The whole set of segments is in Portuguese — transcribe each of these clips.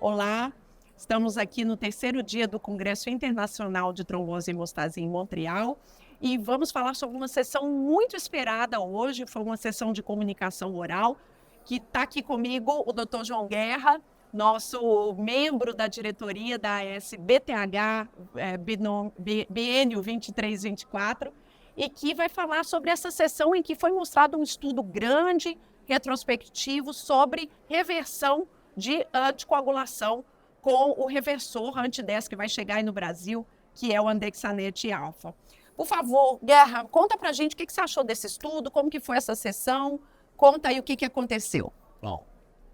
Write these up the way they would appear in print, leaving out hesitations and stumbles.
Olá, estamos aqui no terceiro dia do Congresso Internacional de Trombose e Hemostasia em Montreal e vamos falar sobre uma sessão muito esperada hoje. Foi uma sessão de comunicação oral que está aqui comigo o Dr. João Guerra, nosso membro da diretoria da AS-BTH Biênio 23-24, e que vai falar sobre essa sessão em que foi mostrado um estudo grande, retrospectivo, sobre reversão de anticoagulação com o reversor anti-10 que vai chegar aí no Brasil, que é o Andexanet alfa. Por favor, Guerra, conta pra gente o que você achou desse estudo, como que foi essa sessão, conta aí o que aconteceu. Bom,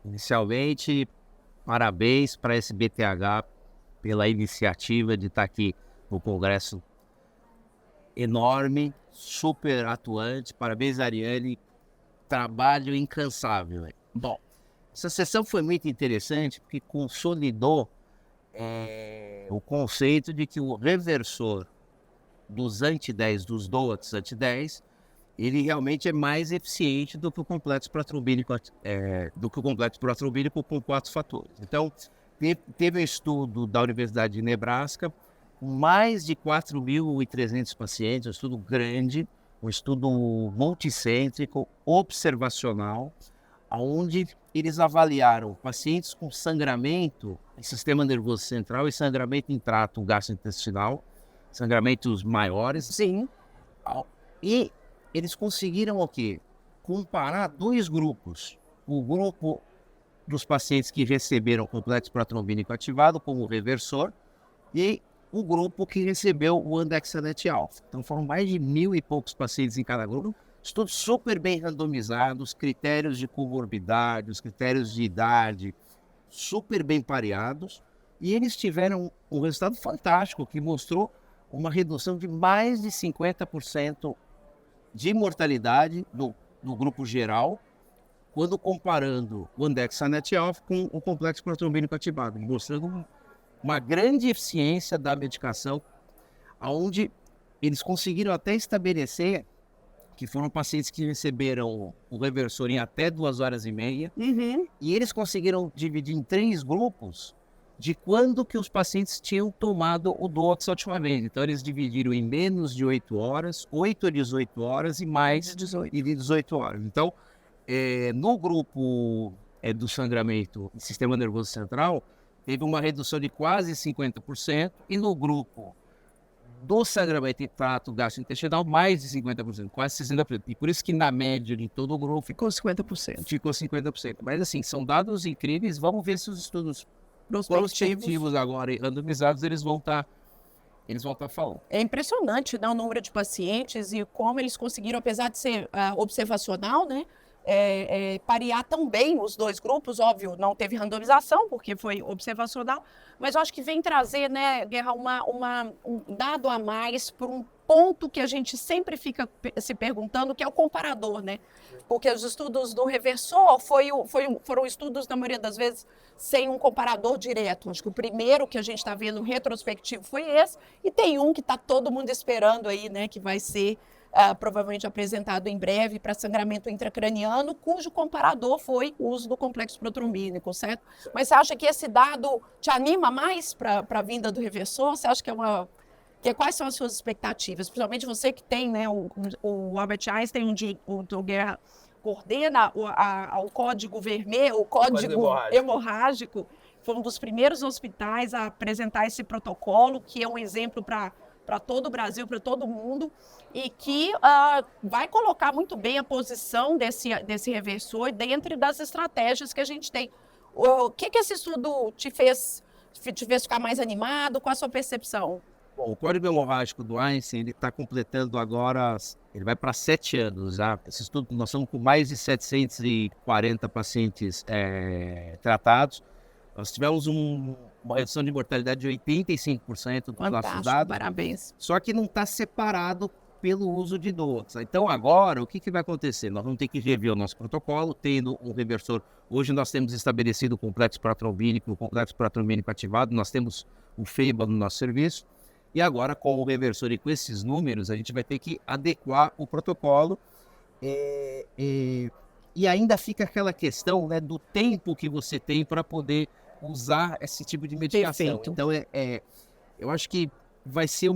inicialmente, parabéns para esse BTH pela iniciativa de estar aqui no Congresso enorme, super atuante. Parabéns, Ariane, trabalho incansável. Bom, essa sessão foi muito interessante porque consolidou o conceito de que o reversor dos anti-10, dos DOACs anti-10, ele realmente é mais eficiente do que o complexo protrombínico, com 4 fatores. Então, teve um estudo da Universidade de Nebraska, com mais de 4.300 pacientes, um estudo grande, um estudo multicêntrico, observacional, onde eles avaliaram pacientes com sangramento em sistema nervoso central e sangramento em trato gastrointestinal, sangramentos maiores. Sim. E eles conseguiram o quê? Comparar 2 grupos. O grupo dos pacientes que receberam complexo protrombínico ativado como reversor e o grupo que recebeu o Andexanet alfa. Então foram mais de 1.000 e poucos pacientes em cada grupo. Estudos super bem randomizados, critérios de comorbidade, os critérios de idade, super bem pareados. E eles tiveram um resultado fantástico que mostrou uma redução de mais de 50% de mortalidade no grupo geral, quando comparando o Andexanet alfa com o complexo protrombínico ativado, mostrando uma grande eficiência da medicação, onde eles conseguiram até estabelecer que foram pacientes que receberam o reversor em até 2h30, e eles conseguiram dividir em 3 grupos de quando que os pacientes tinham tomado o DOACs a última vez. Então, eles dividiram em menos de 8 horas, 8 a 18 horas e mais de 18 horas. Então, no grupo do sangramento do sistema nervoso central, teve uma redução de quase 50%, e no grupo do sangramento em trato gastrointestinal, mais de 50%, quase 60%. E por isso que na média de todo o grupo Ficou 50%. ficou 50%. Mas assim, são dados incríveis. Vamos ver se os estudos prospectivos agora e randomizados eles vão estar falando. É impressionante, né, o número de pacientes e como eles conseguiram, apesar de ser observacional, né, parear tão bem os 2 grupos. Óbvio, não teve randomização, porque foi observacional, mas eu acho que vem trazer, né, Guerra, um dado a mais para um ponto que a gente sempre fica se perguntando, que é o comparador, né? Porque os estudos do reversor foram estudos, na maioria das vezes, sem um comparador direto. Acho que o primeiro que a gente está vendo retrospectivo foi esse, e tem um que está todo mundo esperando aí, né, que vai ser provavelmente apresentado em breve para sangramento intracraniano, cujo comparador foi o uso do complexo protrombínico, certo? Mas você acha que esse dado te anima mais para a vinda do reversor? Você acha que quais são as suas expectativas? Principalmente você que tem, né, o Albert Einstein, onde o Guerra coordena o código vermelho, o código hemorrágico, foi um dos primeiros hospitais a apresentar esse protocolo, que é um exemplo para todo o Brasil, para todo mundo, e que vai colocar muito bem a posição desse reversor dentro das estratégias que a gente tem. O que esse estudo te fez ficar mais animado? Qual a sua percepção? Bom, o código hemorrágico do Einstein, ele está completando agora, ele vai para 7 anos. Esse estudo, nós estamos com mais de 740 pacientes tratados. Nós tivemos uma redução de mortalidade de 85% dos nossos dados. Parabéns. Só que não está separado pelo uso de DOACs. Então agora, o que vai acontecer? Nós vamos ter que rever o nosso protocolo, tendo um reversor. Hoje nós temos estabelecido o complexo protrombínico, o complexo protrombínico ativado, nós temos o FEIBA no nosso serviço, e agora com o reversor e com esses números, a gente vai ter que adequar o protocolo, e ainda fica aquela questão, né, do tempo que você tem para poder usar esse tipo de medicação. Perfeito. Então, eu acho que vai ser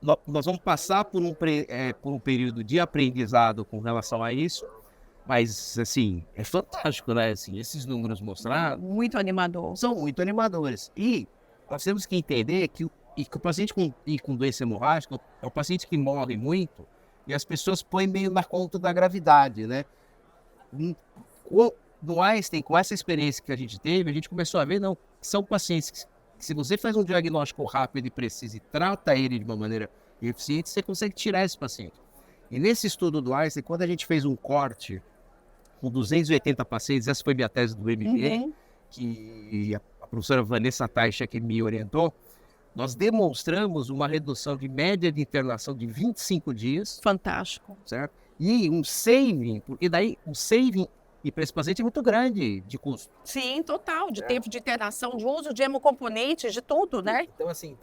nós vamos passar por um período de aprendizado com relação a isso, mas, assim, é fantástico, né? Assim, esses números mostrados Muito animador. são muito animadores. E nós temos que entender que o paciente com doença hemorrágica é o paciente que morre muito e as pessoas põem meio na conta da gravidade, né? No Einstein, com essa experiência que a gente teve, a gente começou a ver, não, são pacientes que se você faz um diagnóstico rápido e preciso e trata ele de uma maneira eficiente, você consegue tirar esse paciente. E nesse estudo do Einstein, quando a gente fez um corte com 280 pacientes, essa foi minha tese do MBA, que a professora Vanessa Taixa que me orientou, nós demonstramos uma redução de média de internação de 25 dias. Fantástico. Certo? E um saving, porque daí o saving e para esse paciente é muito grande de custo. Sim, total, de tempo de internação, de uso de hemocomponentes, de tudo, né? Então, assim,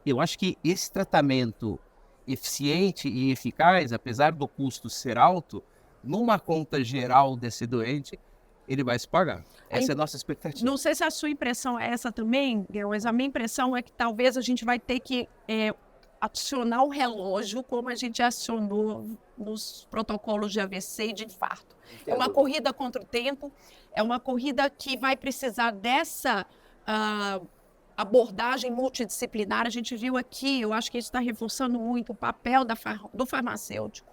eu acho que esse tratamento eficiente e eficaz, apesar do custo ser alto, numa conta geral desse doente, ele vai se pagar. Essa é a nossa expectativa. Não sei se a sua impressão é essa também, mas a minha impressão é que talvez a gente vai ter que adicionar o relógio como a gente acionou nos protocolos de AVC e de infarto. É uma corrida contra o tempo, é uma corrida que vai precisar dessa abordagem multidisciplinar. A gente viu aqui, eu acho que isso está reforçando muito o papel do farmacêutico,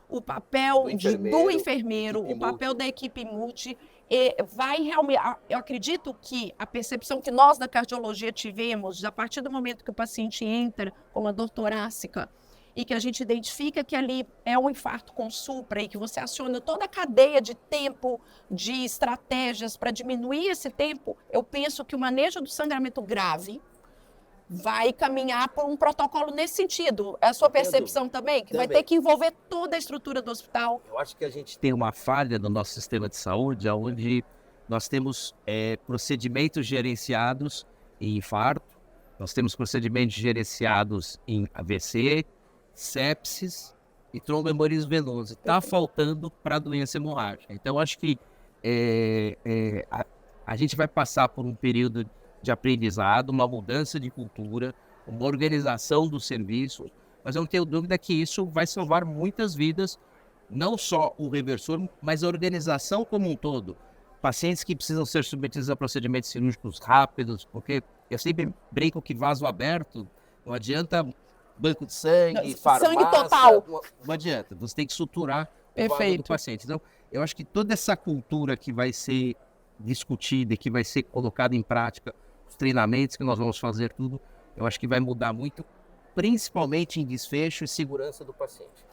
o papel do enfermeiro, o papel da equipe multi. Vai realmente, eu acredito que a percepção que nós da cardiologia tivemos, a partir do momento que o paciente entra com uma dor torácica e que a gente identifica que ali é um infarto com supra e que você aciona toda a cadeia de tempo, de estratégias para diminuir esse tempo, eu penso que o manejo do sangramento grave vai caminhar por um protocolo nesse sentido. É a sua percepção também? Que vai ter que envolver toda a estrutura do hospital? Eu acho que a gente tem uma falha no nosso sistema de saúde, onde nós temos procedimentos gerenciados em infarto, nós temos procedimentos gerenciados em AVC, sepsis e tromboembolismo venoso. Está faltando para a doença hemorrágica. Então, acho que a gente vai passar por um período de aprendizado, uma mudança de cultura, uma organização dos serviços, mas eu não tenho dúvida que isso vai salvar muitas vidas, não só o reversor, mas a organização como um todo. Pacientes que precisam ser submetidos a procedimentos cirúrgicos rápidos, porque eu sempre brinco que vaso aberto, não adianta banco de sangue, farmácia, sangue total. Não adianta, você tem que suturar o vaso do paciente. Então, eu acho que toda essa cultura que vai ser discutida e que vai ser colocada em prática, os treinamentos que nós vamos fazer, tudo, eu acho que vai mudar muito, principalmente em desfecho e segurança do paciente.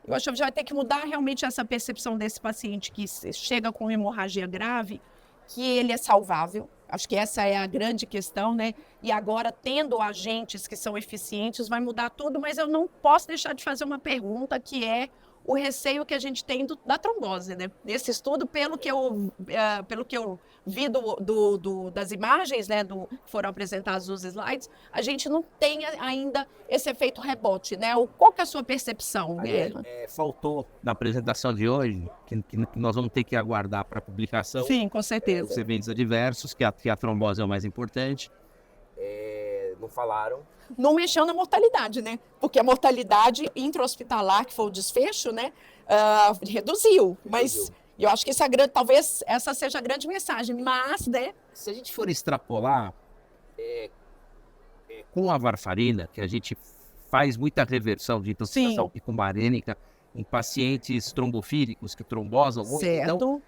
Eu acho que já vai ter que mudar realmente essa percepção desse paciente que chega com hemorragia grave, que ele é salvável. Acho que essa é a grande questão, né? E agora, tendo agentes que são eficientes, vai mudar tudo, mas eu não posso deixar de fazer uma pergunta que é o receio que a gente tem da trombose, né? Nesse estudo, pelo que eu vi das imagens, né, que foram apresentadas nos slides, a gente não tem ainda esse efeito rebote, né? Qual que é a sua percepção? Faltou na apresentação de hoje, que nós vamos ter que aguardar para a publicação. Sim, com certeza. Os eventos adversos, que a trombose é o mais importante. Não falaram. Não mexeu na mortalidade, né? Porque a mortalidade intra-hospitalar, que foi o desfecho, né, reduziu. Mas eu acho que talvez essa seja a grande mensagem. Mas, né? Se a gente for extrapolar, com a varfarina, que a gente faz muita reversão de intoxicação picomarênica em pacientes trombofílicos que trombosam muito. Certo. Então,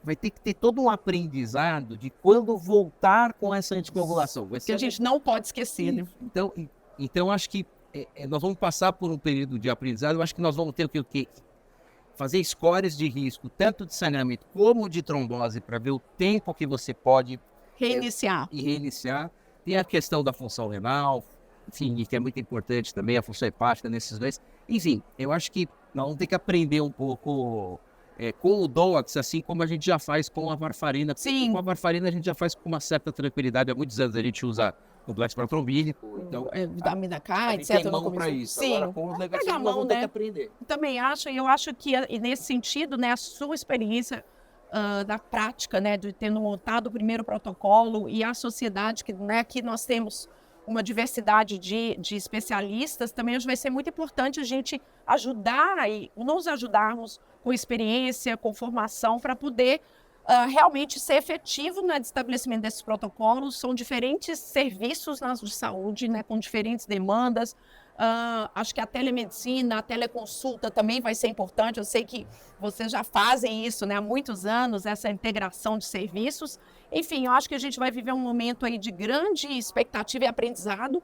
vai ter que ter todo um aprendizado de quando voltar com essa anticoagulação. Que a gente não pode esquecer, né? Então acho que nós vamos passar por um período de aprendizado. Eu acho que nós vamos ter o quê? Fazer scores de risco, tanto de sangramento como de trombose, para ver o tempo que você pode reiniciar. Tem a questão da função renal, enfim, que é muito importante também, a função hepática nesses dois. Enfim, eu acho que nós vamos ter que aprender um pouco com o DOACs, assim como a gente já faz com a varfarina. Sim. Com a varfarina a gente já faz com uma certa tranquilidade. Há muitos anos a gente usa complexo protrombínico. Então, vitamina K, etc. Tem mão para isso. Sim. Agora, com os negativos, nós vamos ter que aprender. Também acho, e eu acho que nesse sentido, né, a sua experiência da prática, né, de tendo montado o primeiro protocolo, e a sociedade, que, né, aqui nós temos uma diversidade de especialistas, também acho que vai ser muito importante a gente ajudar e nos ajudarmos com experiência, com formação, para poder realmente ser efetivo no estabelecimento desses protocolos. São diferentes serviços de saúde, né, com diferentes demandas. Acho que a telemedicina, a teleconsulta também vai ser importante. Eu sei que vocês já fazem isso, né, há muitos anos, essa integração de serviços. Enfim, eu acho que a gente vai viver um momento aí de grande expectativa e aprendizado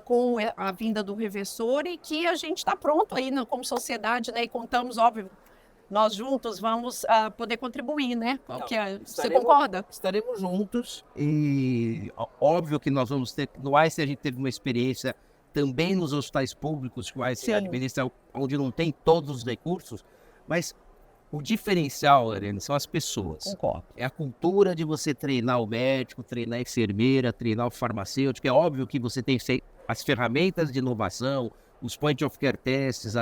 com a vinda do reversor, e que a gente está pronto aí como sociedade, né, e contamos, óbvio, nós juntos vamos poder contribuir, né? Você concorda? Estaremos juntos e óbvio que nós vamos ter, no Einstein a gente teve uma experiência também nos hospitais públicos, que o Einstein administra, onde não tem todos os recursos, mas o diferencial, Lorena, são as pessoas. Concordo. É a cultura de você treinar o médico, treinar a enfermeira, treinar o farmacêutico. É óbvio que você tem as ferramentas de inovação, os point of care tests,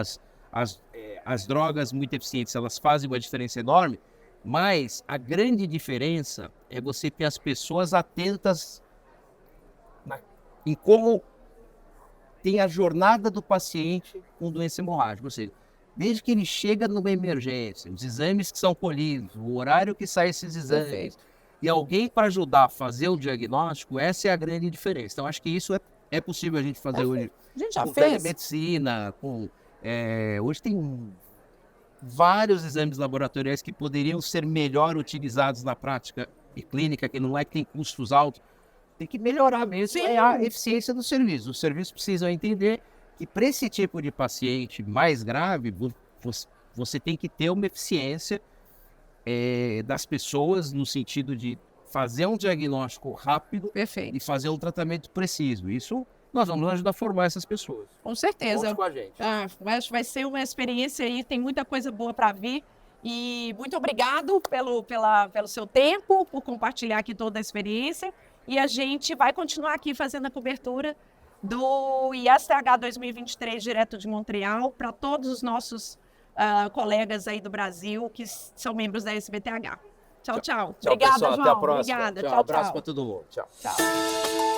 as drogas muito eficientes, elas fazem uma diferença enorme, mas a grande diferença é você ter as pessoas atentas em como tem a jornada do paciente com doença hemorrágica, ou seja, desde que ele chega numa emergência, os exames que são colhidos, o horário que saem esses exames, e alguém para ajudar a fazer o diagnóstico, essa é a grande diferença. Então, acho que isso é possível a gente fazer hoje. A gente já com fez. Telemedicina, hoje tem vários exames laboratoriais que poderiam ser melhor utilizados na prática e clínica, que não é que tem custos altos, tem que melhorar mesmo a eficiência do serviço. Os serviços precisam entender que para esse tipo de paciente mais grave, você tem que ter uma eficiência das pessoas no sentido de fazer um diagnóstico rápido e fazer um tratamento preciso. Isso nós vamos ajudar a formar essas pessoas. Com certeza. Conte com a gente. Acho que vai ser uma experiência aí, tem muita coisa boa para vir. E muito obrigado pelo seu tempo, por compartilhar aqui toda a experiência. E a gente vai continuar aqui fazendo a cobertura do ISTH 2023 direto de Montreal para todos os nossos colegas aí do Brasil que são membros da SBTH. Tchau, tchau. Tchau, Obrigada, pessoal. João. Até a próxima. Obrigada. Tchau, Tchau, abraço tchau. para todo mundo. Tchau. Tchau.